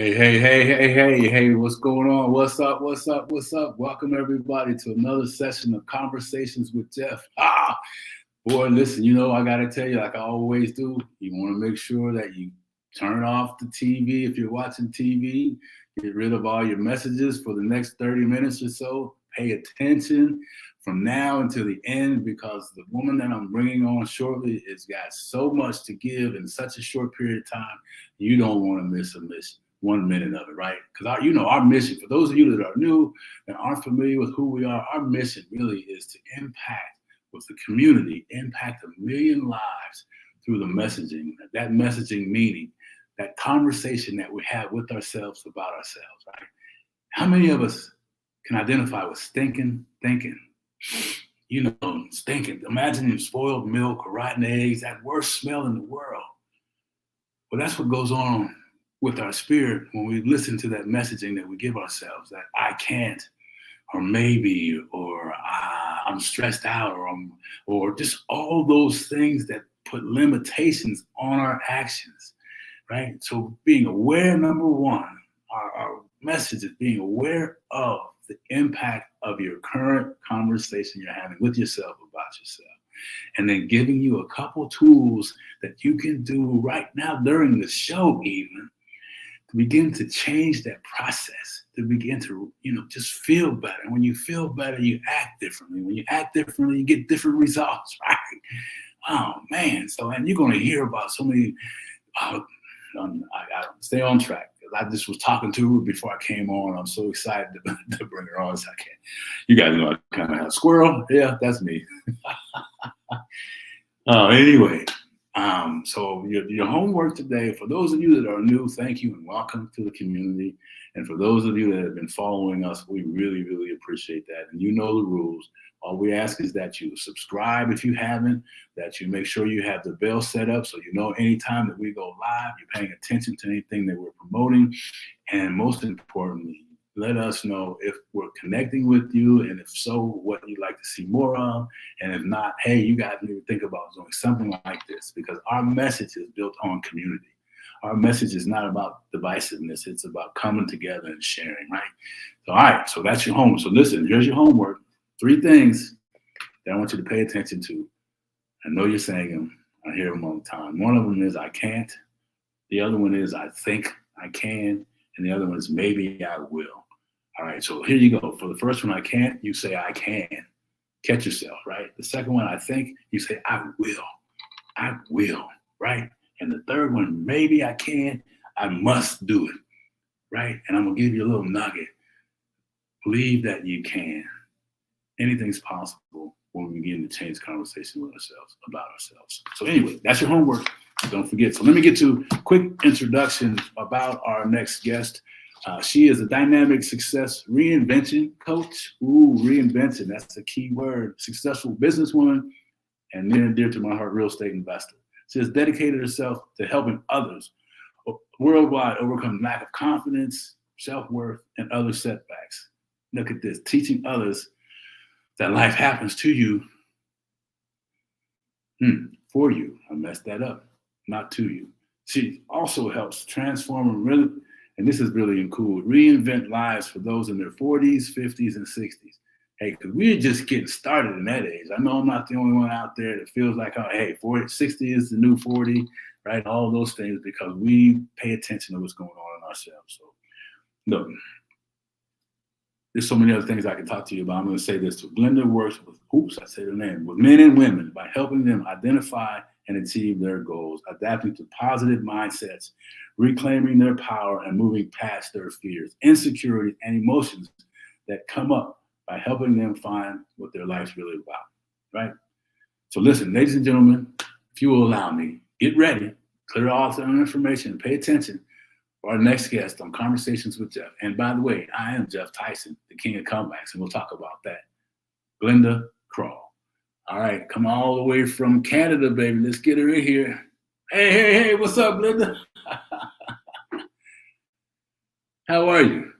Hey, what's going on? What's up? Welcome everybody to another session of Conversations with Geoff. Boy, listen, I got to tell you, like I always do, you want to make sure that you turn off the TV if you're watching TV, get rid of all your messages for the next 30 minutes or so. Pay attention from now until the end, because the woman that I'm bringing on shortly has got so much to give in such a short period of time. You don't want to miss a mission. 1 minute of it, right? Because our mission, for those of you that are new and aren't familiar with who we are, our mission really is to impact with the community, impact 1 million lives through the messaging. That messaging meaning that conversation that we have with ourselves about ourselves, right? How many of us can identify with stinking thinking? Stinking. Imagine spoiled milk or rotten eggs, that worst smell in the world. Well, that's what goes on with our spirit when we listen to that messaging that we give ourselves, that I can't, or maybe, or I'm stressed out, or just all those things that put limitations on our actions, right? So being aware, number one, our message is being aware of the impact of your current conversation you're having with yourself about yourself. And then giving you a couple tools that you can do right now during the show even, to begin to change that process, to begin to, just feel better. And when you feel better, you act differently. When you act differently, you get different results, right? Oh, man. So, and you're going to hear about so many, I stay on track. I just was talking to her before I came on. I'm so excited to bring her on. So I can't. You guys know I kind of have a squirrel. Yeah, that's me. Anyway. So your homework today, for those of you that are new, thank you and welcome to the community. And for those of you that have been following us, we really, really appreciate that. And you know the rules. All we ask is that you subscribe if you haven't, that you make sure you have the bell set up so you know anytime that we go live, you're paying attention to anything that we're promoting. And most importantly, let us know if we're connecting with you, and if so, what you'd like to see more of. And if not, hey, you guys need to think about doing something like this, because our message is built on community. Our message is not about divisiveness. It's about coming together and sharing, right? So, all right, so that's your homework. So listen, here's your homework. 3 things that I want you to pay attention to. I know you're saying them. I hear them all the time. One of them is I can't. The other one is I think I can. And the other one is maybe I will. All right, so here you go. For the first one, I can't, you say I can. Catch yourself, right? The second one, I think, you say I will, right? And the third one, maybe I can, I must do it, right? And I'm gonna give you a little nugget. Believe that you can. Anything's possible when we begin to change conversation with ourselves, about ourselves. So anyway, that's your homework. Don't forget. So let me get to a quick introduction about our next guest. She is a dynamic success reinvention coach. Ooh, reinvention, that's a key word. Successful businesswoman and near and dear to my heart, real estate investor. She has dedicated herself to helping others worldwide overcome lack of confidence, self-worth, and other setbacks. Look at this, teaching others that life happens to you, for you. I messed that up, not to you. She also helps transform and this is really cool, reinvent lives for those in their 40s, 50s, and 60s. Hey, because we're just getting started in that age. I know I'm not the only one out there that feels like, oh, hey, 60 is the new 40, right? All those things, because we pay attention to what's going on in ourselves. So, look, there's so many other things I can talk to you about. I'm going to say this too. Glenda works with men and women by helping them identify and achieve their goals, adapting to positive mindsets, reclaiming their power, and moving past their fears, insecurities, and emotions that come up, by helping them find what their life's really about, right? So listen, ladies and gentlemen, if you will allow me, get ready, clear all the information, and pay attention for our next guest on Conversations with Geoff. And by the way, I am Geoff Tyson, the king of comebacks, and we'll talk about that. Glenda Kroll. All right, come all the way from Canada, baby. Let's get her in here. Hey, what's up, Glenda? How are you?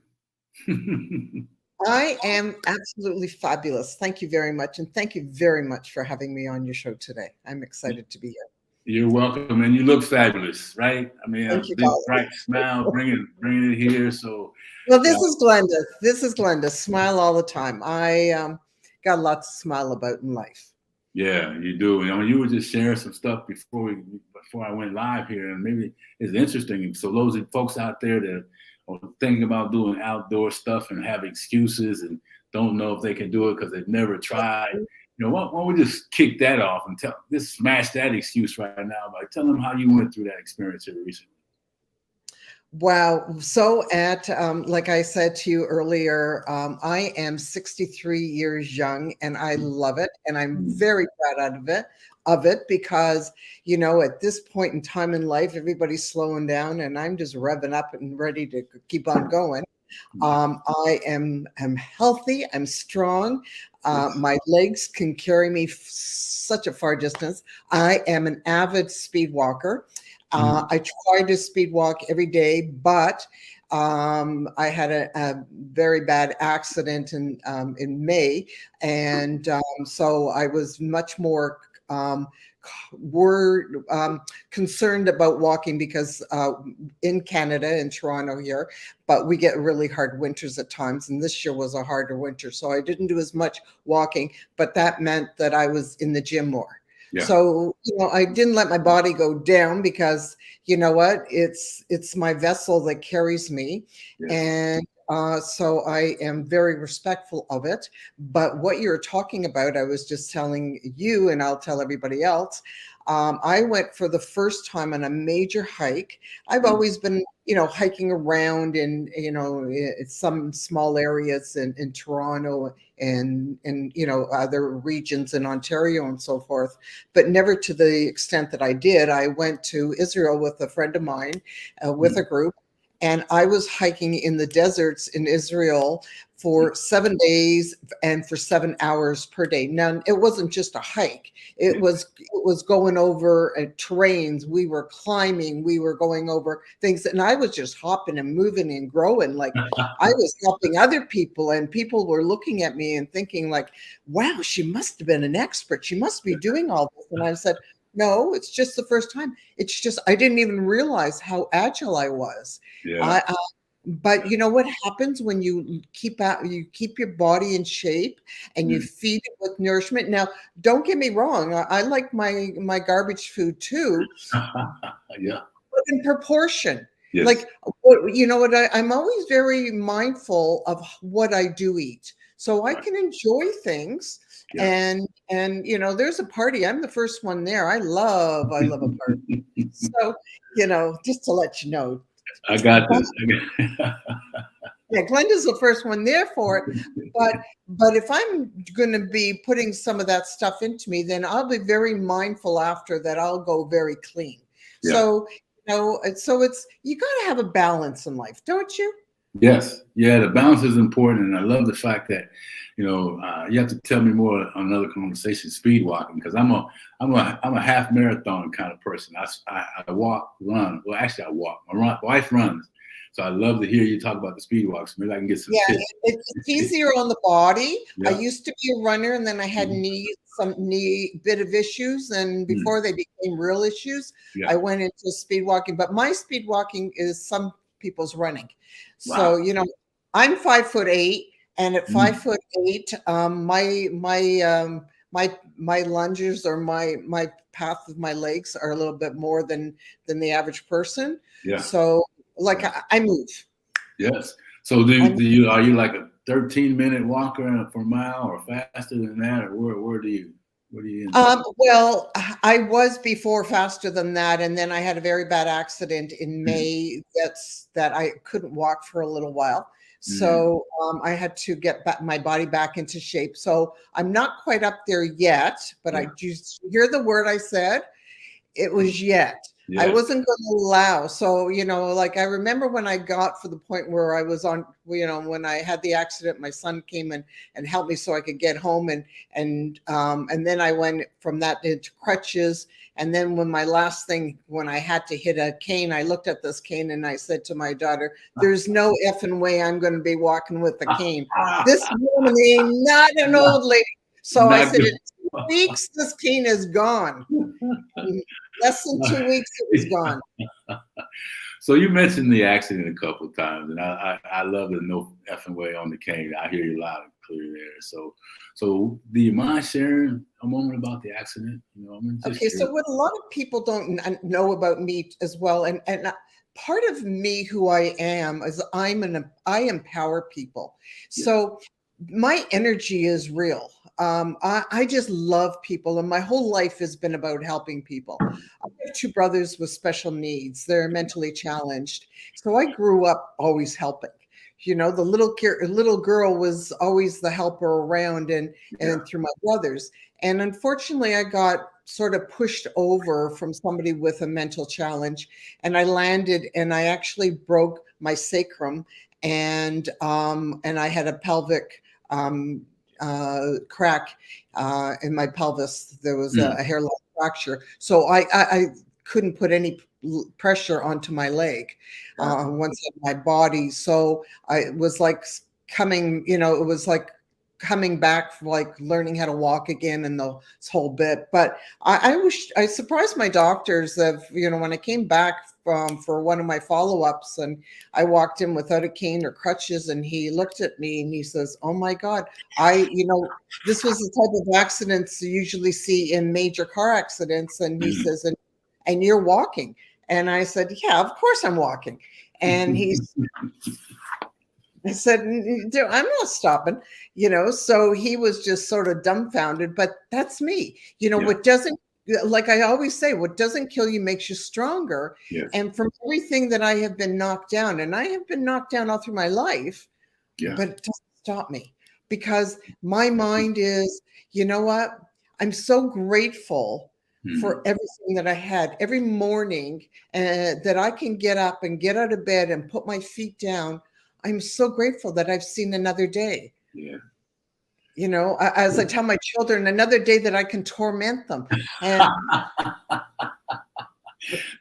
I am absolutely fabulous. Thank you very much. And thank you very much for having me on your show today. I'm excited to be here. You're welcome, and you look fabulous, right? I mean, a Thank you, big Colin. bright smile, bringing it here. So, Well, yeah, this is Glenda. This is Glenda. Smile all the time. I got lots to smile about in life. yeah, you do. You know, you were just sharing some stuff before I went live here, and maybe it's interesting. So those folks out there that are thinking about doing outdoor stuff and have excuses and don't know if they can do it because they've never tried. You know, why don't we just kick that off and just smash that excuse right now by telling them how you went through that experience here recently. Wow. So like I said to you earlier, I am 63 years young and I love it. And I'm Mm. very proud of it because, at this point in time in life, everybody's slowing down and I'm just revving up and ready to keep on going. I am healthy. I'm strong. Yes. My legs can carry me such a far distance. I am an avid speed walker. Mm. I try to speed walk every day, but I had a very bad accident in May, and so I was much more were concerned about walking because in Canada, in Toronto here, but we get really hard winters at times, and this year was a harder winter, so I didn't do as much walking, but that meant that I was in the gym more. Yeah. So, I didn't let my body go down because you know what? It's my vessel that carries me, Yes. and so I am very respectful of it. But what you're talking about, I was just telling you, and I'll tell everybody else. I went for the first time on a major hike. I've Mm. always been, hiking around in, some small areas in Toronto and other regions in Ontario and so forth, but never to the extent that I did. I went to Israel with a friend of mine, with Mm. a group, and I was hiking in the deserts in Israel for 7 days and for 7 hours per day. Now, it wasn't just a hike. It was going over terrains. We were climbing. We were going over things, and I was just hopping and moving and growing. Like I was helping other people, and people were looking at me and thinking, like, "Wow, she must have been an expert. She must be doing all this." And I said, "No, it's just the first time. It's just I didn't even realize how agile I was." Yeah. I But you know what happens when you keep your body in shape and you Mm. feed it with nourishment. Now, don't get me wrong, I like my garbage food too, Yeah. but in proportion. Yes. Like, you know what? I'm always very mindful of what I do eat, so I Right. can enjoy things. Yeah. And there's a party. I'm the first one there. I love a party. So, just to let you know. I got But this. yeah, Glenda's the first one there for it. But if I'm going to be putting some of that stuff into me, then I'll be very mindful after that. I'll go very clean. Yeah. So so it's you got to have a balance in life, don't you? Yes. Yeah. The balance is important, and I love the fact that you have to tell me more on another conversation. Speed walking, because I'm a half marathon kind of person. I walk, run. Well, actually, I walk. My wife runs, so I love to hear you talk about the speed walks. Maybe I can get some Yeah, tips. it's easier on the body. I Yeah. used to be a runner, and then I had Mhm. some knee bit of issues, and Mm. before they became real issues, Yeah. I went into speed walking. But my speed walking is some people's running. Wow. So, I'm 5'8", and at Mm. 5'8", my lunges or my path of my legs are a little bit more than the average person. Yeah. So, like Yeah. I move. Yes. So I'm are you like a 13-minute walker for a mile, or faster than that, or where do you end up? Well, I was before faster than that, and then I had a very bad accident in Mm. May. That I couldn't walk for a little while, Mm. so I had to get my body back into shape. So I'm not quite up there yet, but I Yeah. just hear the word I said. It was yet. I Yes. wasn't going to allow. So, like I remember when I got for the point where I was on, when I had the accident, my son came and helped me so I could get home and then I went from that into crutches. And then when I had to hit a cane, I looked at this cane and I said to my daughter, "There's no effing way I'm going to be walking with a cane. This woman ain't not an old lady." So I Not said, good. "In 2 weeks, this cane is gone." Less than 2 weeks, it was gone. So you mentioned the accident a couple of times, and I love the no effing way on the cane. I hear you loud and clear there. So do you mind sharing a moment about the accident? I'm just Okay, so curious. what a lot of people don't know about me as well, and part of me who I am is I empower people. Yeah, So my energy is real. I just love people, and my whole life has been about helping people. I have two brothers with special needs. They're mentally challenged. So I grew up always helping. The little girl was always the helper around, yeah, and through my brothers. And unfortunately, I got sort of pushed over from somebody with a mental challenge, and I landed, and I actually broke my sacrum, and I had a pelvic um, crack in my pelvis. There was mm, a hairline fracture, so I couldn't put any pressure onto my leg gotcha. once in my body. So I was like coming, it was like coming back from like learning how to walk again and the whole bit. But I surprised my doctors of, when I came back for one of my follow-ups, and I walked in without a cane or crutches, and he looked at me and he says, "Oh my God, this was the type of accidents you usually see in major car accidents." And he says, and you're walking. And I said, "Yeah, of course I'm walking." And I said, I'm not stopping, So he was just sort of dumbfounded, but that's me. Yeah, What doesn't, like I always say, what doesn't kill you makes you stronger. yes, And from everything that I have been knocked down, and I have been knocked down all through my life, yeah. but it doesn't stop me, because my mind is, you know what? I'm so grateful for Mhm. everything that I had every morning, that I can get up and get out of bed and put my feet down. I'm so grateful that I've seen another day. Yeah. As I tell my children, another day that I can torment them. And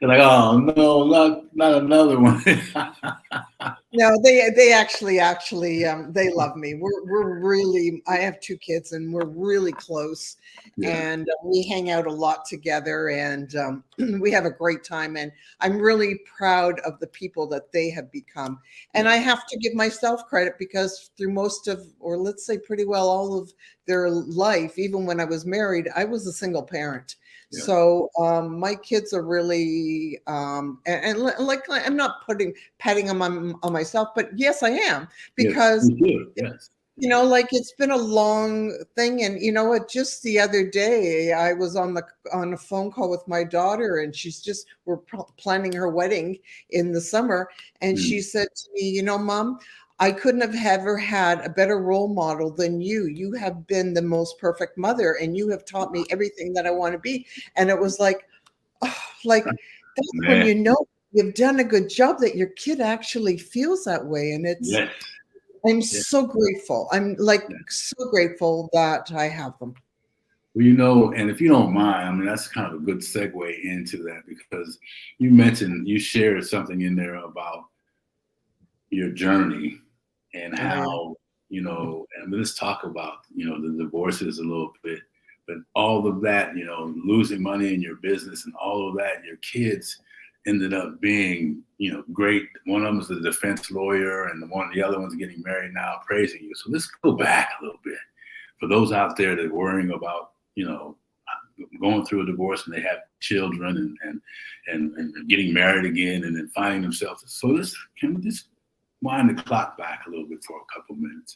They're like, oh no, not another one. no, they actually they love me. We're really, I have two kids, and we're really close, Yeah, and we hang out a lot together, and we have a great time. And I'm really proud of the people that they have become. And yeah, I have to give myself credit, because through most of, or let's say pretty well all of their life, even when I was married, I was a single parent. yeah. So my kids are really, like, I'm not patting them on myself, but yes, I am, Yes, because we do. Yes. like, it's been a long thing. And you know what? Just the other day, I was on a phone call with my daughter, and we're planning her wedding in the summer, and Mm. she said to me, "Mom, I couldn't have ever had a better role model than you. You have been the most perfect mother, and you have taught me everything that I want to be." And it was like, oh, like, that's when Man, you've done a good job, that your kid actually feels that way. And yes, I'm yes, so grateful. I'm like yes. so grateful that I have them. Well, and if you don't mind, I mean, that's kind of a good segue into that, because you shared something in there about your journey and Oh yeah. how, and let's talk about, the divorces a little bit, but all of that, losing money in your business and all of that, your kids ended up being, great. One of them was a defense lawyer, and the other one's getting married now, praising you. So let's go back a little bit for those out there that are worrying about, going through a divorce and they have children, and getting married again, and then finding themselves. So can we just wind the clock back a little bit for a couple minutes?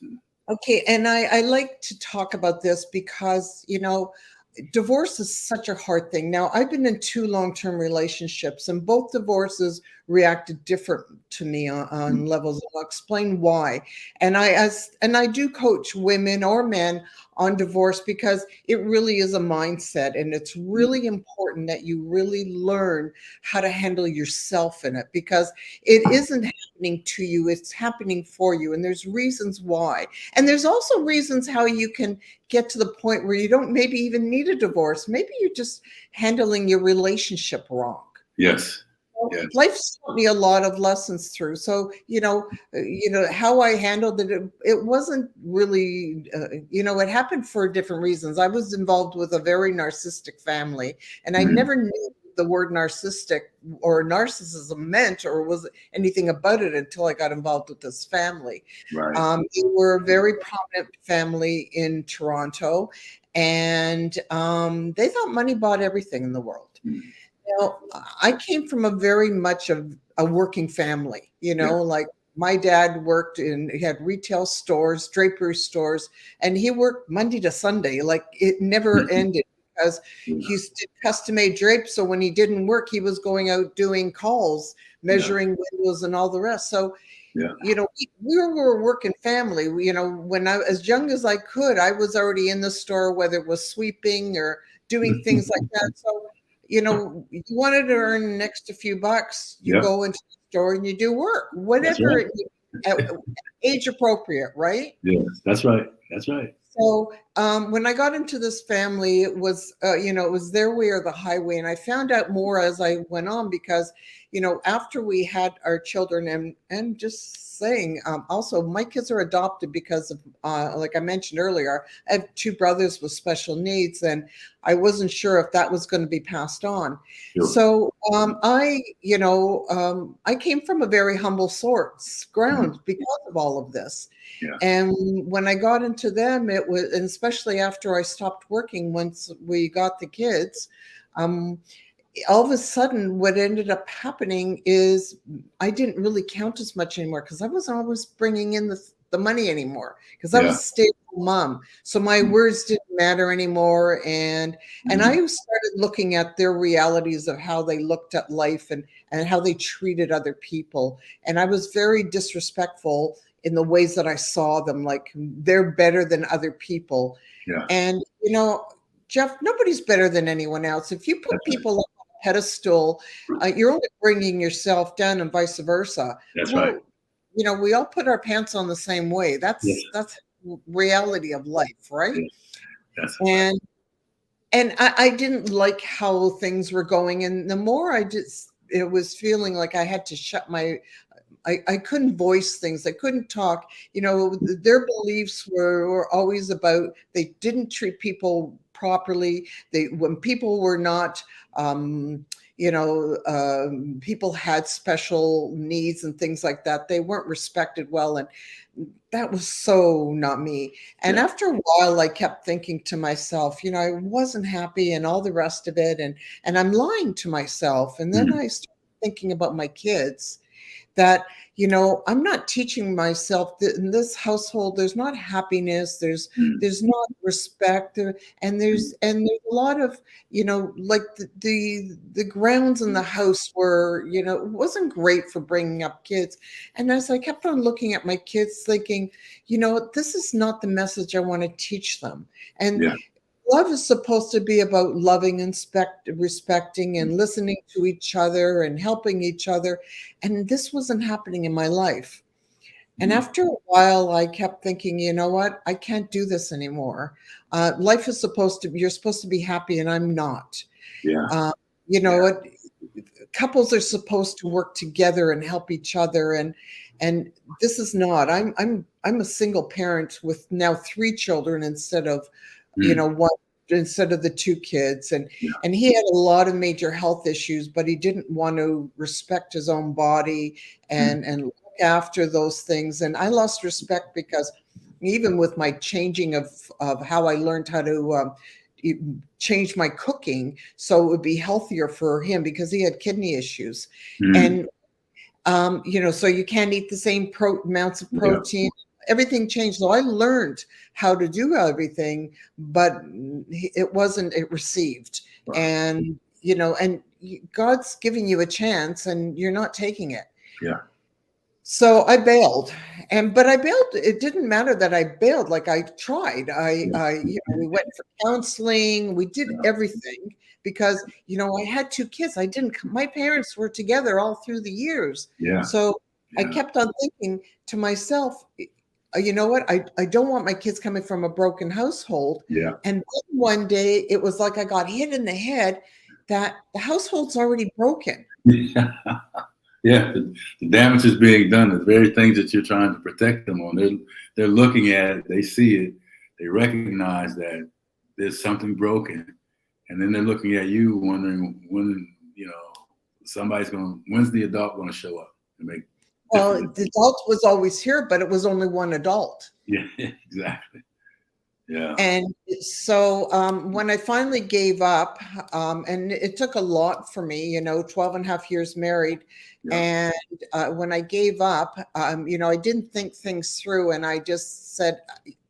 Okay. And I like to talk about this because, divorce is such a hard thing. Now, I've been in two long-term relationships, and both divorces reacted different to me on levels. I'll explain why. And I do coach women or men on divorce, because it really is a mindset, and it's really important that you really learn how to handle yourself in it, because it isn't happening to you, it's happening for you, and there's reasons why. And there's also reasons how you can get to the point where you don't maybe even need a divorce. Maybe you're just handling your relationship wrong. Yes, yes. Life's taught me a lot of lessons through. So, how I handled it, it wasn't really, it happened for different reasons. I was involved with a very narcissistic family, and I Mm. never knew the word narcissistic or narcissism meant or was anything about it until I got involved with this family. Right. They were a very prominent family in Toronto, and they thought money bought everything in the world. Mm. Now, I came from a very much of a working family, Yeah. like my dad worked he had retail stores, drapery stores, and he worked Monday to Sunday. Like it never ended because Yeah. he did custom made drapes. So when he didn't work, he was going out doing calls, measuring windows and all the rest. So, Yeah. we were a working family. When I, as young as I could, I was already in the store, whether it was sweeping or doing things like that. So, you wanted to earn an extra few bucks, you Yep. go into the store and you do work, That's whatever, right. age appropriate, right? Yes, that's right. That's right. So when I got into this family, it was, it was their way or the highway. And I found out more as I went on because, after we had our children and just saying, also my kids are adopted because of, like I mentioned earlier, I have two brothers with special needs and I wasn't sure if that was going to be passed on. Sure. So I came from a very humble ground because of all of this. Yeah. And when I got into them, it was, and especially after I stopped working, once we got the kids, all of a sudden what ended up happening is I didn't really count as much anymore because I wasn't always bringing in the money anymore because I was a stay-at-home mom. So my words didn't matter anymore. And I started looking at their realities of how they looked at life and how they treated other people. And I was very disrespectful in the ways that I saw them, like they're better than other people. Yeah. And, Geoff, nobody's better than anyone else. If you put people up on a pedestal, you're only bringing yourself down and vice versa. That's right. We all put our pants on the same way. That's reality of life, right? Yes. That's right. And I didn't like how things were going. And the more it was feeling like I had to shut I couldn't voice things. I couldn't talk. Their beliefs were always about they didn't treat people properly. When people were not, people had special needs and things like that. They weren't respected well. And that was so not me. And after a while, I kept thinking to myself, I wasn't happy and all the rest of it. And I'm lying to myself. And then I started thinking about my kids. That, I'm not teaching myself that in this household, there's not happiness, there's not respect, and there's a lot of, like the grounds in the house were, it wasn't great for bringing up kids. And as I kept on looking at my kids thinking, this is not the message I want to teach them. And love is supposed to be about loving and respecting and listening to each other and helping each other. And this wasn't happening in my life. And after a while, I kept thinking, you know what? I can't do this anymore. Life is you're supposed to be happy and I'm not. Yeah. What? Couples are supposed to work together and help each other. And this is not. I'm a single parent with now 3 children instead of one, instead of the 2 kids. And he had a lot of major health issues, but he didn't want to respect his own body and look after those things. And I lost respect because even with my changing of how I learned how to change my cooking so it would be healthier for him because he had kidney issues. And so you can't eat the same amounts of protein. Everything changed. So I learned how to do everything, but it wasn't received. Wow. And, and God's giving you a chance and you're not taking it. Yeah. So I bailed but I bailed. It didn't matter that I bailed. Like I tried, we went for counseling. We did everything because, I had 2 kids. My parents were together all through the years. Yeah. So I kept on thinking to myself, you know what? I don't want my kids coming from a broken household. Yeah. And then one day it was like I got hit in the head that the household's already broken. Yeah, the damage is being done. The very things that you're trying to protect them on. They're looking at it. They see it. They recognize that there's something broken, and then they're looking at you, wondering you know, when's the adult going to show up and make Well, different? the adult was always here, but it was only one adult. Yeah, exactly. Yeah. And so when I finally gave up, and it took a lot for me, 12 and a half years married. Yeah. And when I gave up, I didn't think things through, and I just said,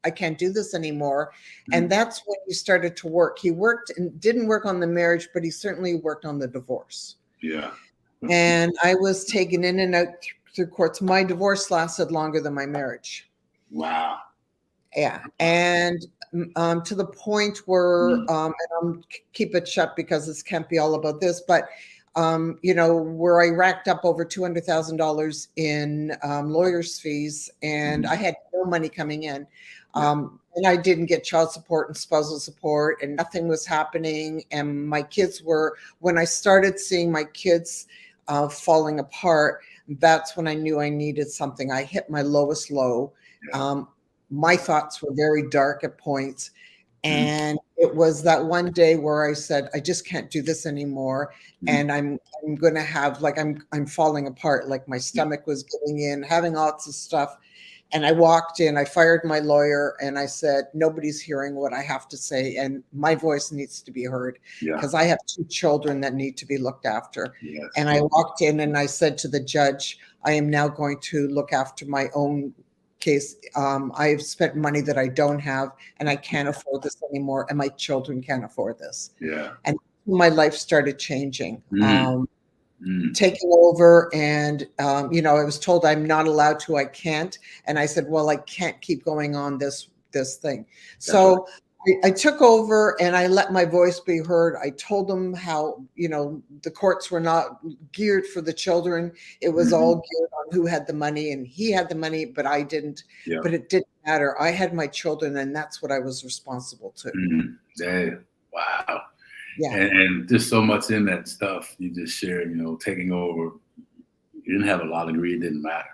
I can't do this anymore. And that's when he started to work. He worked and didn't work on the marriage, but he certainly worked on the divorce. Yeah. And I was taken in and out through courts. My divorce lasted longer than my marriage. Wow. Yeah. And to the point where, and I'm keep it shut because this can't be all about this, but where I racked up over $200,000 in lawyers' fees, and I had no money coming in. And I didn't get child support and spousal support, and nothing was happening. And my kids when I started seeing my kids falling apart, that's when I knew I needed something. I hit my lowest low. My thoughts were very dark at points. And it was that one day where I said, I just can't do this anymore. And I'm going to have, like, I'm falling apart. Like my stomach was giving in, having lots of stuff. And I walked in, I fired my lawyer, and I said, nobody's hearing what I have to say. And my voice needs to be heard because I have 2 children that need to be looked after. Yes. And I walked in and I said to the judge, I am now going to look after my own case. I've spent money that I don't have, and I can't afford this anymore, and my children can't afford this. Yeah. And my life started changing, taking over. And I was told I'm not allowed to, I can't. And I said, well, I can't keep going on this thing. So I took over and I let my voice be heard. I told them how, the courts were not geared for the children. It was all geared on who had the money, and he had the money, but I didn't. But it didn't matter. I had my children, and that's what I was responsible to. Wow. Yeah. And just so much in that stuff you just shared, taking over. You didn't have a lot of greed, it didn't matter.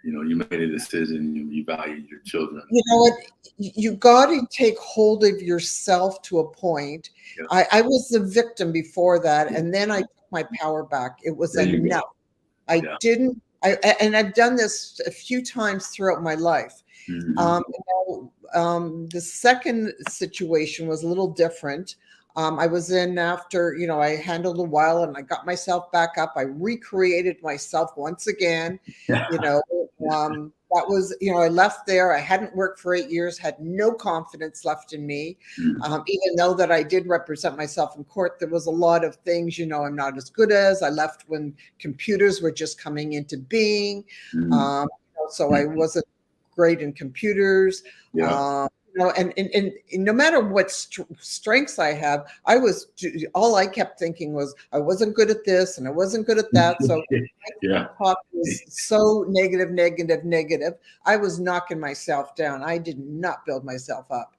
You made a decision, you valued your children. You know what? You got to take hold of yourself to a point. I was the victim before that, and then I took my power back. It was enough. And I've done this a few times throughout my life. The second situation was a little different. I was in after, I handled a while, and I got myself back up. I recreated myself once again. That was, I left there. I hadn't worked for 8 years, had no confidence left in me. Even though that I did represent myself in court, there was a lot of things, I'm not as good as. I left when computers were just coming into being. So I wasn't great in computers. And no matter what strengths I have, all I kept thinking was I wasn't good at this and I wasn't good at that. So talk was so negative. I was knocking myself down. I did not build myself up,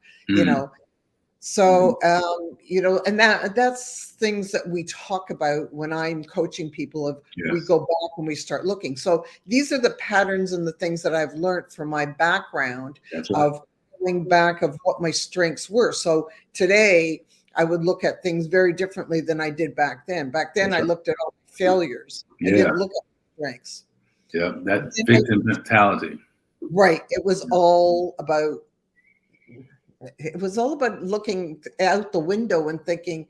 So, and that's things that we talk about when I'm coaching people. We go back and we start looking. So these are the patterns and the things that I've learned from my background of going back of what my strengths were. So today I would look at things very differently than I did back then. Back then I looked at all the failures. I didn't look at strengths. Yeah, that victim mentality. Right. It was all about looking out the window and thinking,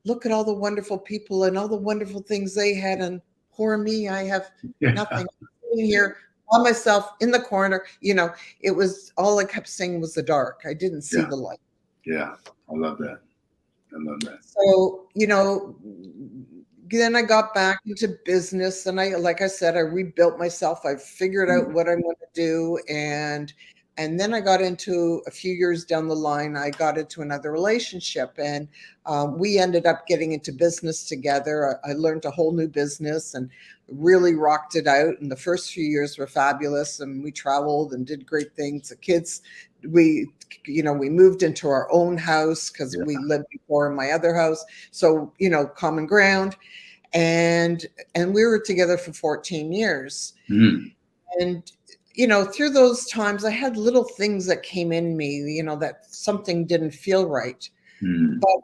look at all the wonderful people and all the wonderful things they had, and poor me, I have nothing. I'm here by myself in the corner. It was all I kept seeing was the dark. I didn't see the light. Yeah, I love that. So, then I got back into business, and like I said, I rebuilt myself. I figured out what I'm going to do. And then I got into, a few years down the line, I got into another relationship, and we ended up getting into business together. I learned a whole new business and really rocked it out. And the first few years were fabulous, and we traveled and did great things. The kids, we moved into our own house because we lived before in my other house. So, common ground. And we were together for 14 years. And through those times, I had little things that came in me, that something didn't feel right. But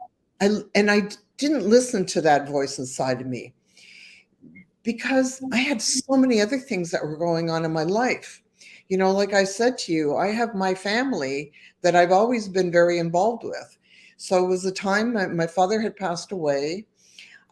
didn't listen to that voice inside of me because I had so many other things that were going on in my life. You know, like I said to you, I have my family that I've always been very involved with. So it was a time my father had passed away.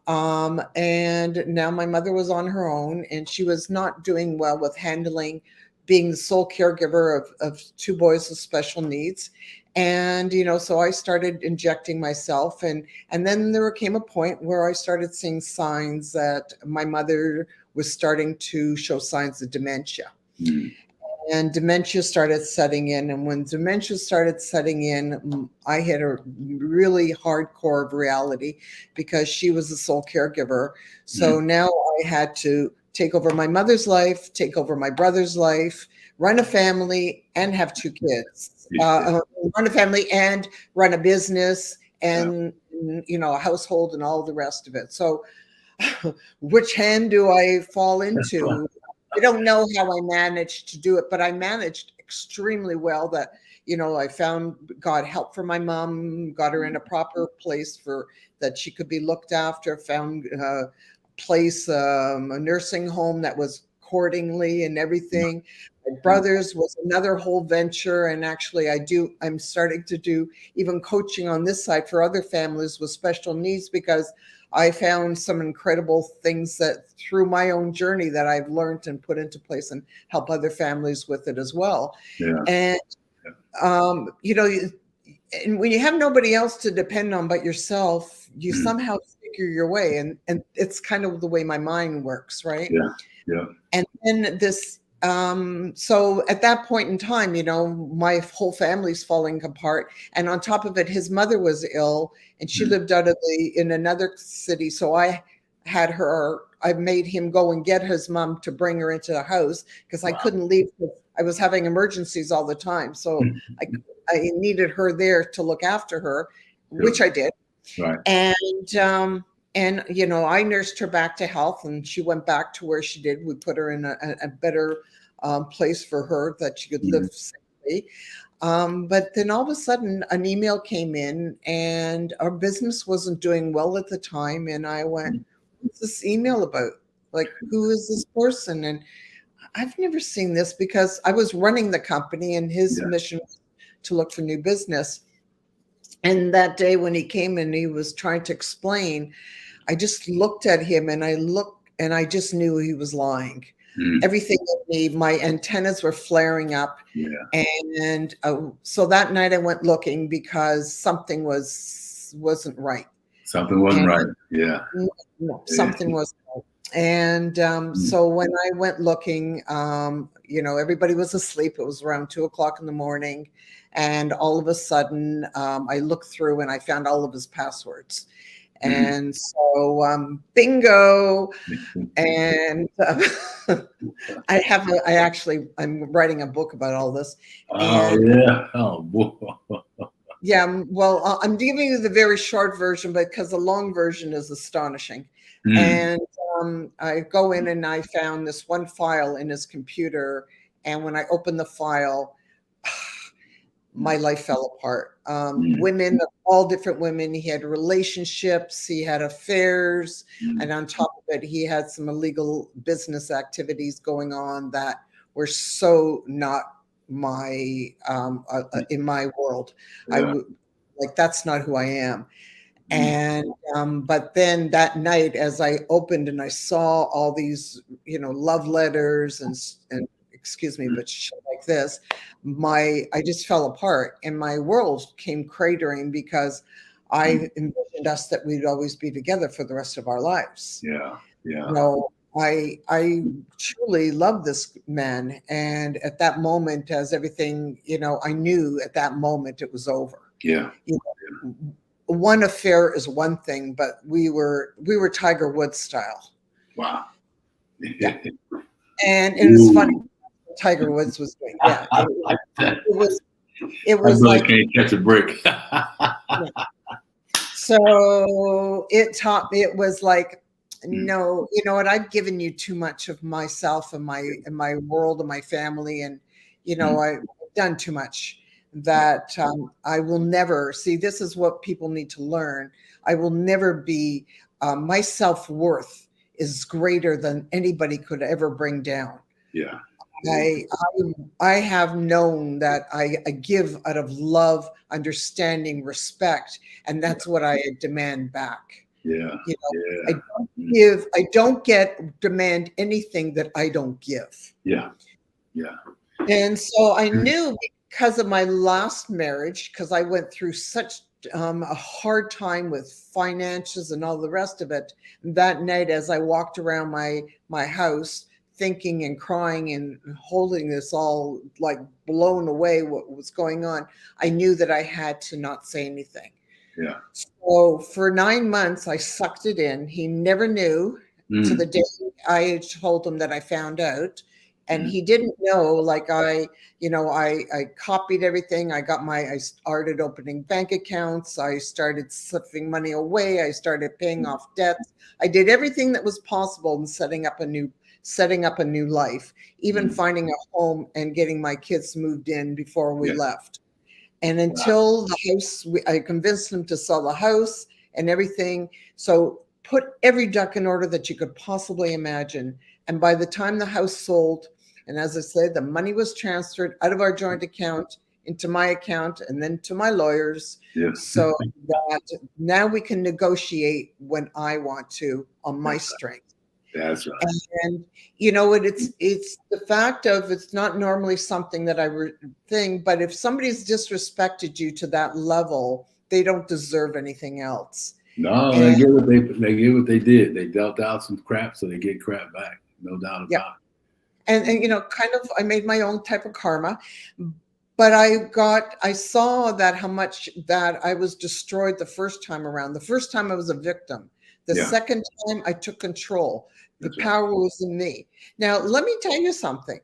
And now my mother was on her own, and she was not doing well with handling being the sole caregiver of two boys with special needs. And, you know, so I started injecting myself, and then there came a point where I started seeing signs that my mother was starting to show signs of dementia. Mm. And dementia started setting in. And when dementia started setting in, I hit a really hardcore of reality because she was the sole caregiver. So now I had to take over my mother's life, take over my brother's life, run a family, and have two kids. Run a family and run a business and, you know, a household and all the rest of it. So which hand do I fall into? I don't know how I managed to do it, but I managed extremely well. That, you know, I found, got help for my mom, got her in a proper place for that she could be looked after, found a place, a nursing home that was accordingly and everything. My brother's was another whole venture. And actually I'm starting to do even coaching on this side for other families with special needs, because I found some incredible things that through my own journey that I've learned and put into place, and help other families with it as well. Yeah. And, you know, and when you have nobody else to depend on but yourself, you somehow figure your way. And it's kind of the way my mind works, right? Yeah. Yeah. And then this, so at that point in time, you know, my whole family's falling apart. And on top of it, his mother was ill and she lived in another city. So I made him go and get his mom to bring her into the house because I couldn't leave. I was having emergencies all the time. So I needed her there to look after her, which I did. Right. And, you know, I nursed her back to health, and she went back to where she did. We put her in a better place for her that she could live safely. But then all of a sudden an email came in, and our business wasn't doing well at the time. And I went, what's this email about? Like, who is this person? And I've never seen this, because I was running the company and his mission was to look for new business. And that day when he came and he was trying to explain, I just looked at him and I just knew he was lying. Everything in me, my antennas were flaring up. Yeah. And so that night I went looking because something wasn't right. Something wasn't right. Yeah. No, something wasn't right. And so when I went looking, you know, everybody was asleep. It was around 2:00 in the morning. And all of a sudden, I looked through and I found all of his passwords. And so, bingo. And I'm writing a book about all this. Yeah. Oh, boy. Yeah. Well, I'm giving you the very short version, because the long version is astonishing. And I go in and I found this one file in his computer. And when I opened the file, my life fell apart. Women, all different women. He had relationships, he had affairs, and on top of it, he had some illegal business activities going on that were so not my in my world. That's not who I am. And but then that night, as I opened and I saw all these, you know, love letters and excuse me, but shit like this, I just fell apart and my world came cratering, because I envisioned us that we'd always be together for the rest of our lives. Yeah. Yeah. You know, I truly love this man. And at that moment, as everything, you know, I knew at that moment it was over. Yeah. You know, one affair is one thing, but we were Tiger Woods style. Wow. Yeah. And it was funny. Tiger Woods was doing. Yeah. It was like, can't catch a break. So it was like, no, you know what? I've given you too much of myself and my world and my family. And, you know, I've done too much. that I will never see. This is what people need to learn. I will never be, my self-worth is greater than anybody could ever bring down. Yeah. I, I have known that I give out of love, understanding, respect, and that's what I demand back. Yeah. You know, Yeah. I don't demand anything that I don't give. Yeah. Yeah. And so I knew, because of my last marriage, because I went through such a hard time with finances and all the rest of it. That night, as I walked around my house, thinking and crying and holding this all like blown away what was going on, I knew that I had to not say anything. Yeah. So for 9 months, I sucked it in. He never knew to the day I told him that I found out. And he didn't know, like I copied everything. I started opening bank accounts. I started slipping money away. I started paying off debts. I did everything that was possible in setting up a new life, even finding a home and getting my kids moved in before we left. And until the house, I convinced him to sell the house and everything. So put every duck in order that you could possibly imagine. And by the time the house sold, and as I said, the money was transferred out of our joint account into my account and then to my lawyers. Yes. So that now we can negotiate when I want to on my strength. That's right. And it's the fact of, it's not normally something that I think, but if somebody's disrespected you to that level, they don't deserve anything else. No, they get what they did. They dealt out some crap, so they get crap back. No doubt about it. And kind of, I made my own type of karma, but I saw that how much that I was destroyed the first time around. The first time I was a victim. The second time I took control. The power was in me. Now, let me tell you something.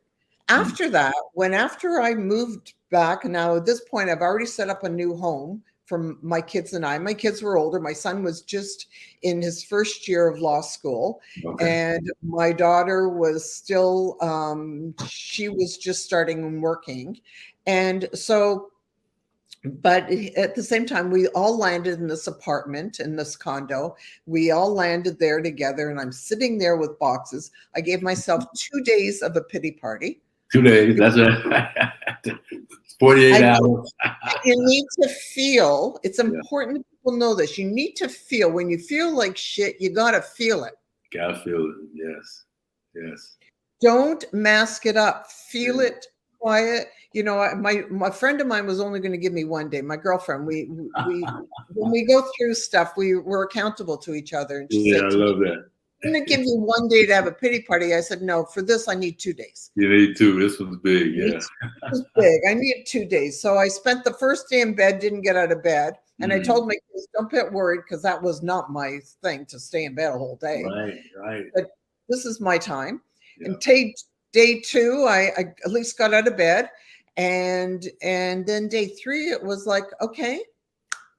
After that, after I moved back, now at this point, I've already set up a new home for my kids and I. My kids were older. My son was just in his first year of law school. And my daughter was still, she was just starting working. And so, but at the same time, we all landed in this apartment, in this condo. We all landed there together, and I'm sitting there with boxes. I gave myself 2 days of a pity party. 2 days, that's right. 48 hours. You need to feel, it's important that people know this. You need to feel, when you feel like shit, you got to feel it. Gotta feel it, yes, yes. Don't mask it up. Feel it, quiet. My friend of mine was only going to give me 1 day. My girlfriend, we when we go through stuff, we're accountable to each other. And she said, I love that. I'm going to give you 1 day to have a pity party. I said, no, for this, I need 2 days. You need 2. This was big, This was big. I need 2 days. So I spent the first day in bed, didn't get out of bed. And I told my kids, don't get worried, because that was not my thing to stay in bed a whole day. Right. But this is my time. And day 2, I at least got out of bed. And then day 3, it was like, okay,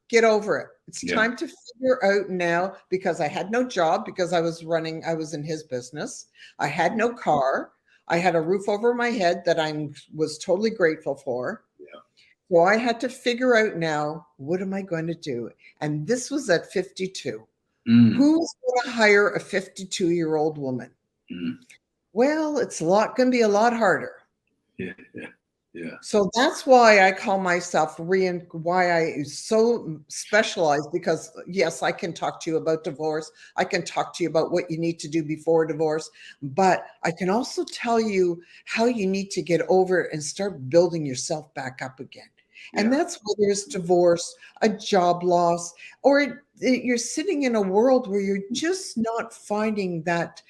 get over it. It's time to figure out now, because I had no job, because I was in his business. I had no car. I had a roof over my head that I was totally grateful for. So I had to figure out now, what am I going to do? And this was at 52. Who's going to hire a 52-year-old woman? Well, it's going to be a lot harder. Yeah. So that's why I call myself why I so specialized, because yes, I can talk to you about divorce. I can talk to you about what you need to do before divorce, but I can also tell you how you need to get over it and start building yourself back up again. And that's whether it's divorce, a job loss, or you're sitting in a world where you're just not finding that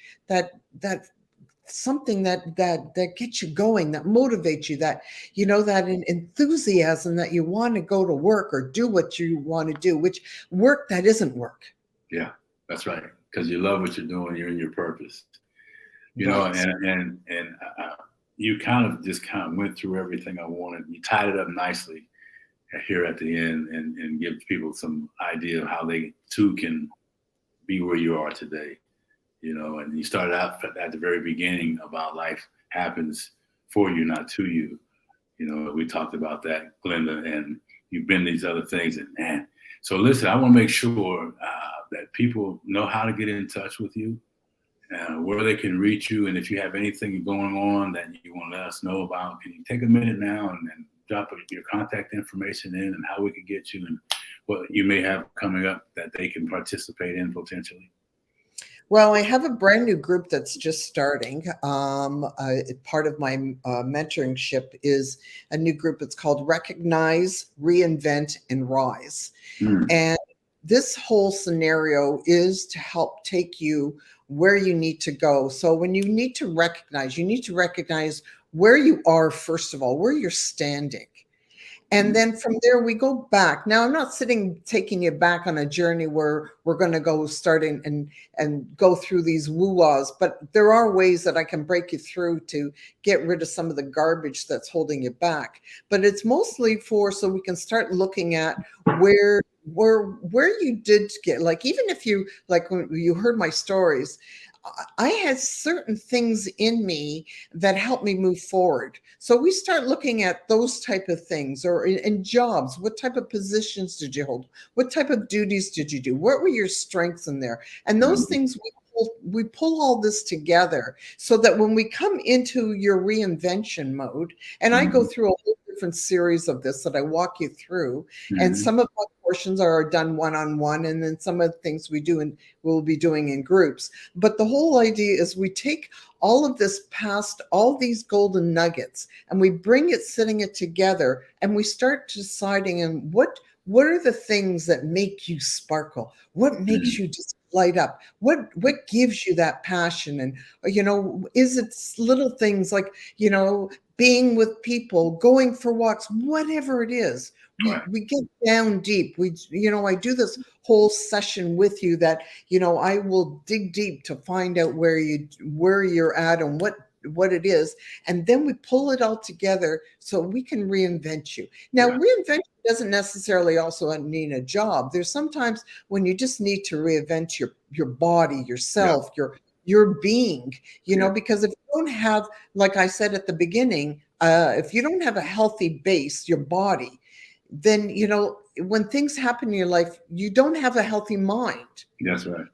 something that gets you going, that motivates you, that that enthusiasm that you want to go to work or do what you want to do, which work that isn't work. Yeah, that's right. Because you love what you're doing, you're in your purpose. And you kind of went through everything I wanted. You tied it up nicely here at the end, and give people some idea of how they too can be where you are today. And you started out at the very beginning about life happens for you, not to you. We talked about that, Glenda, and you've been these other things, and man. So listen, I want to make sure that people know how to get in touch with you, where they can reach you, and if you have anything going on that you want to let us know about, can you take a minute now and drop your contact information in, and how we can get you, and what you may have coming up that they can participate in potentially? Well, I have a brand new group that's just starting. Part of my mentoringship is a new group. It's called Recognize, Reinvent, and Rise. Mm. And this whole scenario is to help take you where you need to go. So when you need to recognize where you are, first of all, where you're standing. And then from there, we go back. Now, I'm not taking you back on a journey where we're going to go starting and go through these woo-wahs, but there are ways that I can break you through to get rid of some of the garbage that's holding you back. But it's mostly so we can start looking at where you did get, like, even if you, like, when you heard my stories, I had certain things in me that helped me move forward. So we start looking at those type of things, or in jobs, what type of positions did you hold? What type of duties did you do? What were your strengths in there? And those things, we pull all this together so that when we come into your reinvention mode, and I go through a whole different series of this that I walk you through, and some of my portions are done one-on-one, and then some of the things we'll be doing in groups. But the whole idea is we take all of this past, all these golden nuggets, and we bring it, sitting it together, and we start deciding what are the things that make you sparkle? What makes you just light up? What gives you that passion? And is it little things like, being with people, going for walks, whatever it is. We get down deep. I do this whole session with you that, I will dig deep to find out where you're at and what it is. And then we pull it all together so we can reinvent you. Now, reinvention doesn't necessarily also mean a job. There's sometimes when you just need to reinvent your body, yourself, your being, because if you don't have, like I said at the beginning, if you don't have a healthy base, your body, then, when things happen in your life, you don't have a healthy mind. That's right.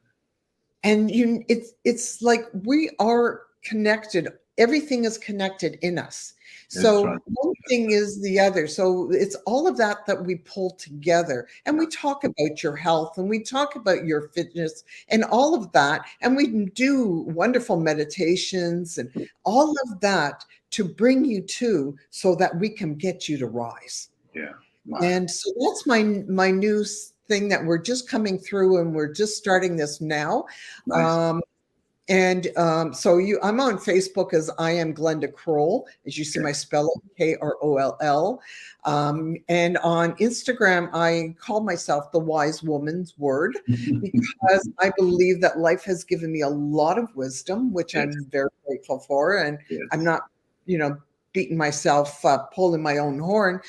And it's like we are connected. Everything is connected in us. So one thing is the other. So it's all of that we pull together, and we talk about your health, and we talk about your fitness and all of that. And we do wonderful meditations and all of that to bring you to, so that we can get you to rise. Yeah. Wow. And so that's my new thing that we're just coming through, and we're just starting this now. Nice. I'm on Facebook as I am Glenda Kroll, as you see my spelling, Kroll. And on Instagram, I call myself the Wise Woman's Word, because I believe that life has given me a lot of wisdom, which I'm very grateful for. And I'm not, beating myself up, pulling my own horn,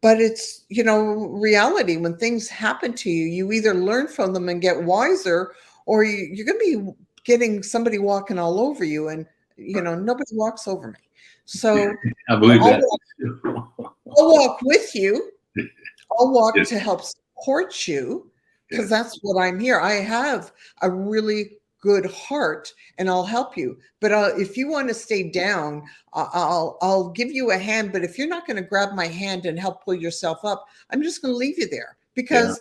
but it's, reality. When things happen to you, you either learn from them and get wiser, or you're going to be getting somebody walking all over you, and nobody walks over me. So I believe that. I'll walk with you. I'll walk to help support you, because that's what I'm here. I have a really good heart, and I'll help you. But if you want to stay down, I'll give you a hand. But if you're not going to grab my hand and help pull yourself up, I'm just going to leave you there, because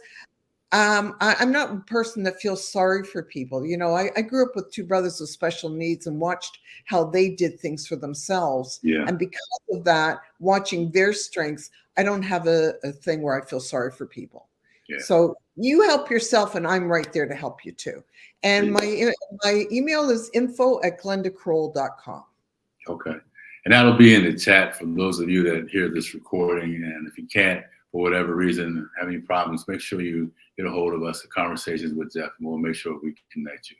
I'm not a person that feels sorry for people. I grew up with two brothers with special needs and watched how they did things for themselves. And because of that, watching their strengths, I don't have a thing where I feel sorry for people. So you help yourself, and I'm right there to help you too. And my email is info@glendakroll.com. Okay. And that'll be in the chat for those of you that hear this recording. And if you can't, for whatever reason, have any problems, make sure you get a hold of us at Conversations with Geoff, and we'll make sure we can connect you.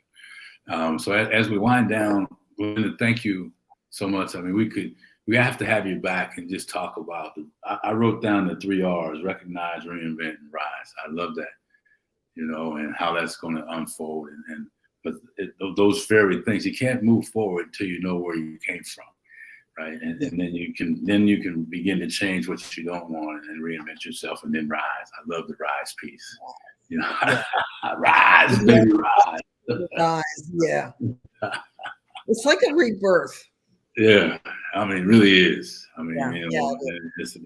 So as we wind down, Glenda, thank you so much. I mean, we have to have you back and just talk about I wrote down the 3 R's: recognize, reinvent, and rise. I love that, and how that's going to unfold. But those very things, you can't move forward until you know where you came from, right? And then you can begin to change what you don't want and reinvent yourself and then rise. I love the rise piece. You know, Yeah. rise, baby, rise. Guys, yeah. It's like a rebirth. Yeah, I mean, it really is. I mean, Yeah, you yeah, know,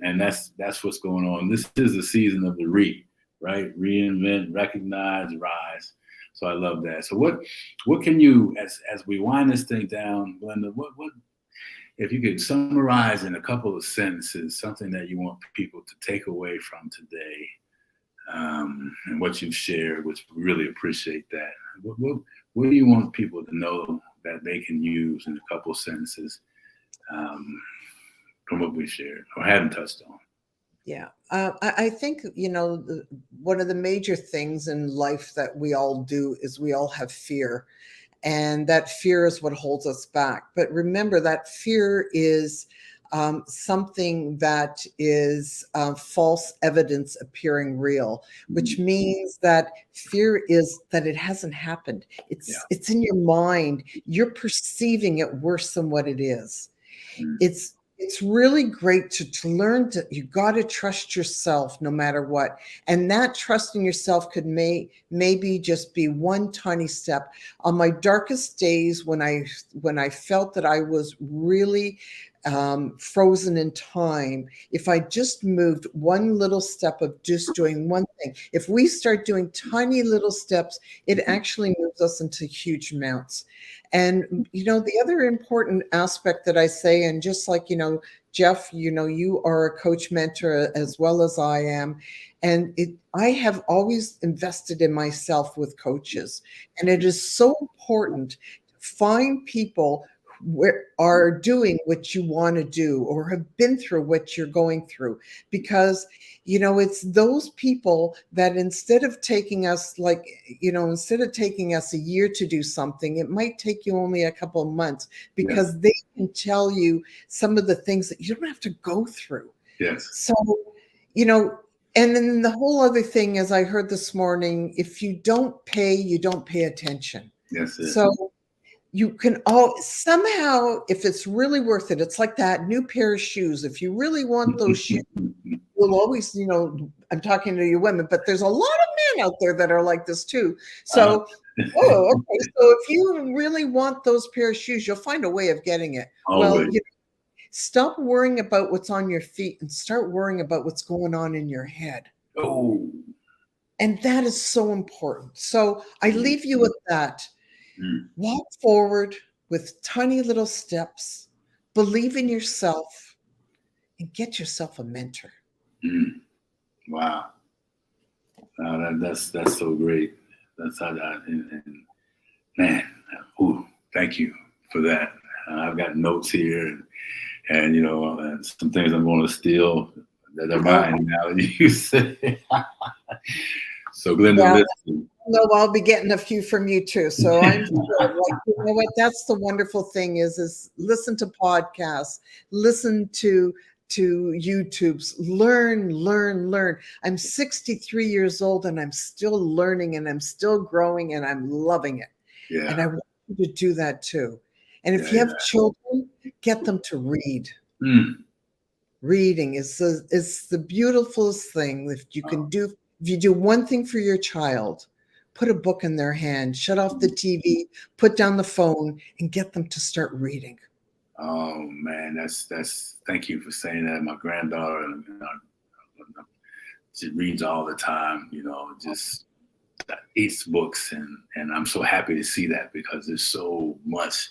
and that's what's going on. This is the season of the right? Reinvent, recognize, rise. So I love that. So what can you, as we wind this thing down, Glenda, what if you could summarize in a couple of sentences something that you want people to take away from today, and what you've shared, which we really appreciate that. What do you want people to know that they can use in a couple of sentences, from what we shared or haven't touched on? yeah. I think, one of the major things in life that we all do is we all have fear. And that fear is what holds us back. But remember, that fear is something that is false evidence appearing real, which means that fear is that it hasn't happened. It's in your mind. You're perceiving it worse than what it is. Mm. It's really great to learn to, you got to trust yourself no matter what. And that trust in yourself could maybe just be one tiny step. On my darkest days, when I felt that I was really frozen in time, if I just moved one little step of just doing one thing, if we start doing tiny little steps, it actually moves us into huge amounts. And, the other important aspect that I say, and just like, Geoff, you are a coach mentor as well as I am. And I have always invested in myself with coaches. And it is so important to find people are doing what you want to do or have been through what you're going through, because it's those people that instead of taking us a year to do something, it might take you only a couple of months, because they can tell you some of the things that you don't have to go through. Yes. So, and then the whole other thing, as I heard this morning, if you don't pay, you don't pay attention. Yes. So you can somehow, if it's really worth it, it's like that new pair of shoes. If you really want those shoes, you'll always, I'm talking to you women, but there's a lot of men out there that are like this too. So, okay. So if you really want those pair of shoes, you'll find a way of getting it. Always. Well, stop worrying about what's on your feet and start worrying about what's going on in your head. Oh. And that is so important. So I leave you with that. Mm. Walk forward with tiny little steps, believe in yourself, and get yourself a mentor. Mm. Wow. That's so great. That's how that, and man, thank you for that. I've got notes here, and some things I'm going to steal that are mine now. You say. So, Glenda, listen. No, I'll be getting a few from you too. So I'm sure, what? That's the wonderful thing is listen to podcasts, listen to YouTubes, learn. I'm 63 years old and I'm still learning and I'm still growing and I'm loving it. Yeah. And I want you to do that too. And if you have children, get them to read. Mm. Reading is the beautifulest thing. If you do one thing for your child, put a book in their hand, shut off the TV, put down the phone, and get them to start reading. Oh man, that's thank you for saying that. My granddaughter she reads all the time, just eats books, and I'm so happy to see that, because there's so much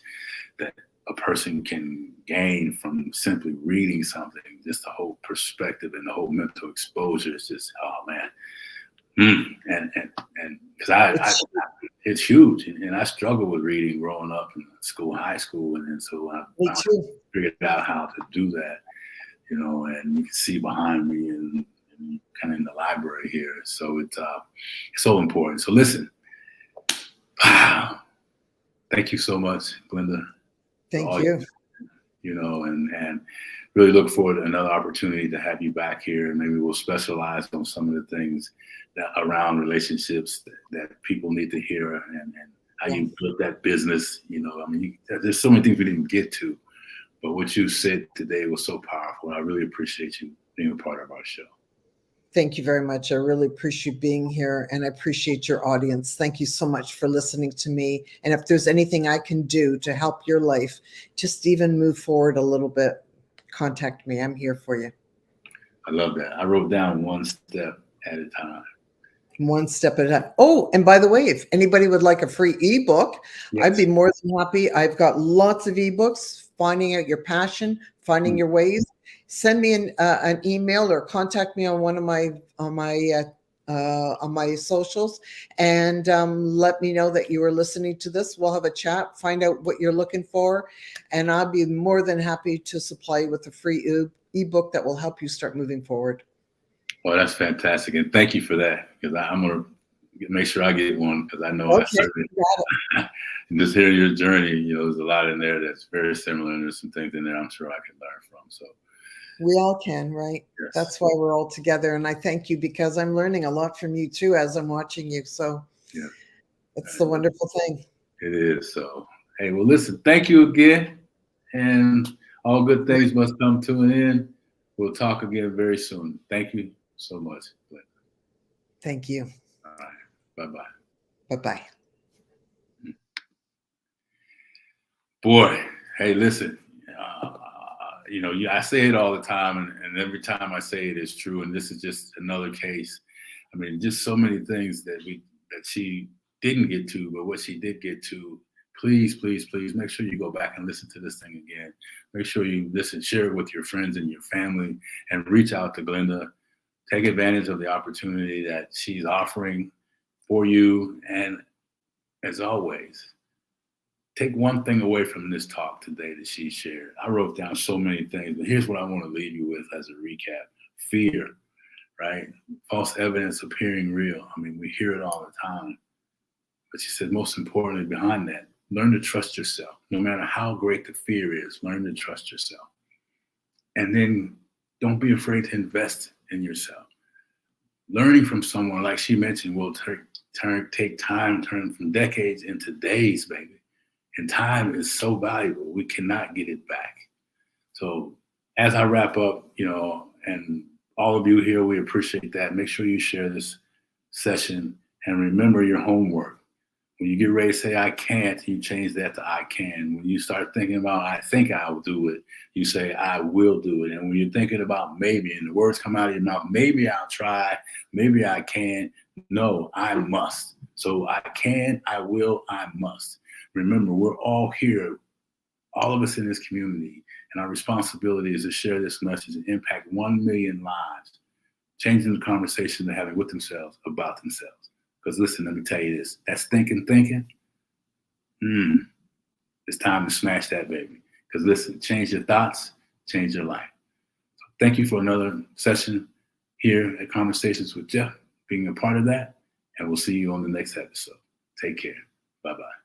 that a person can gain from simply reading something. Just the whole perspective and the whole mental exposure is just, oh man. And because it's huge, and I struggled with reading growing up in school, high school, and so I figured out how to do that, and you can see behind me and kind of in the library here. So it's so important. So listen, thank you so much, Glenda. Thank you. And really look forward to another opportunity to have you back here. Maybe we'll specialize on some of the things that around relationships that people need to hear, and how you built that business. There's so many things we didn't get to, But what you said today was so powerful. I really appreciate you being a part of our show. Thank you very much. I really appreciate being here, and I appreciate your audience. Thank you so much for listening to me. And if there's anything I can do to help your life, just even move forward a little bit, contact me. I'm here for you. I love that. I wrote down one step at a time. One step at a time. Oh, and by the way, if anybody would like a free ebook, Yes. I'd be more than happy. I've got lots of ebooks, finding out your passion, finding your ways. Send me an email or contact me on one of my on my socials, and let me know that you are listening to this. We'll have a chat, find out what you're looking for, and I'll be more than happy to supply you with a free ebook that will help you start moving forward. Well, that's fantastic, and thank you for that, because I'm gonna make sure I get one, because I know Okay, I certainly and just hearing your journey, you know, there's a lot in there that's very similar, and there's some things in there I'm sure I can learn from. So we all can, right? yes. That's why we're all together, and I thank you, because I'm learning a lot from you too as I'm watching you. So Yeah, it's the wonderful thing. it is. So hey, well, listen, thank you again, and all good things must come to an end. We'll talk again very soon. Thank you so much, Glenda. Thank you. All right, bye-bye. Bye-bye. Boy, hey, listen, you know, I say it all the time, and every time I say it is true. And this is just another case. I mean, just so many things that she didn't get to, but what she did get to. Please, please, please make sure you go back and listen to this thing again. Make sure you listen, share it with your friends and your family, and reach out to Glenda. Take advantage of the opportunity that she's offering for you. And as always, take one thing away from this talk today that she shared. I wrote down so many things, but here's what I want to leave you with as a recap. Fear, right? False evidence appearing real. I mean, we hear it all the time. But she said, most importantly, behind that, learn to trust yourself. No matter how great the fear is, learn to trust yourself. And then don't be afraid to invest in yourself. Learning from someone, like she mentioned, will take time, turn from decades into days, baby. And time is so valuable. We cannot get it back. So as I wrap up, you know, and all of you here, we appreciate that. Make sure you share this session, and remember your homework. When you get ready to say, I can't, you change that to I can. When you start thinking about, I think I'll do it, you say, I will do it. And when you're thinking about maybe, and the words come out of your mouth, maybe I'll try, maybe I can. No, I must. So I can, I will, I must. Remember, we're all here, all of us in this community, and our responsibility is to share this message and impact 1 million lives, changing the conversation they're having with themselves about themselves. Because listen, let me tell you this, that's thinking. It's time to smash that, baby. Because listen, change your thoughts, change your life. So thank you for another session here at Conversations with Geoff, being a part of that. And we'll see you on the next episode. Take care. Bye-bye.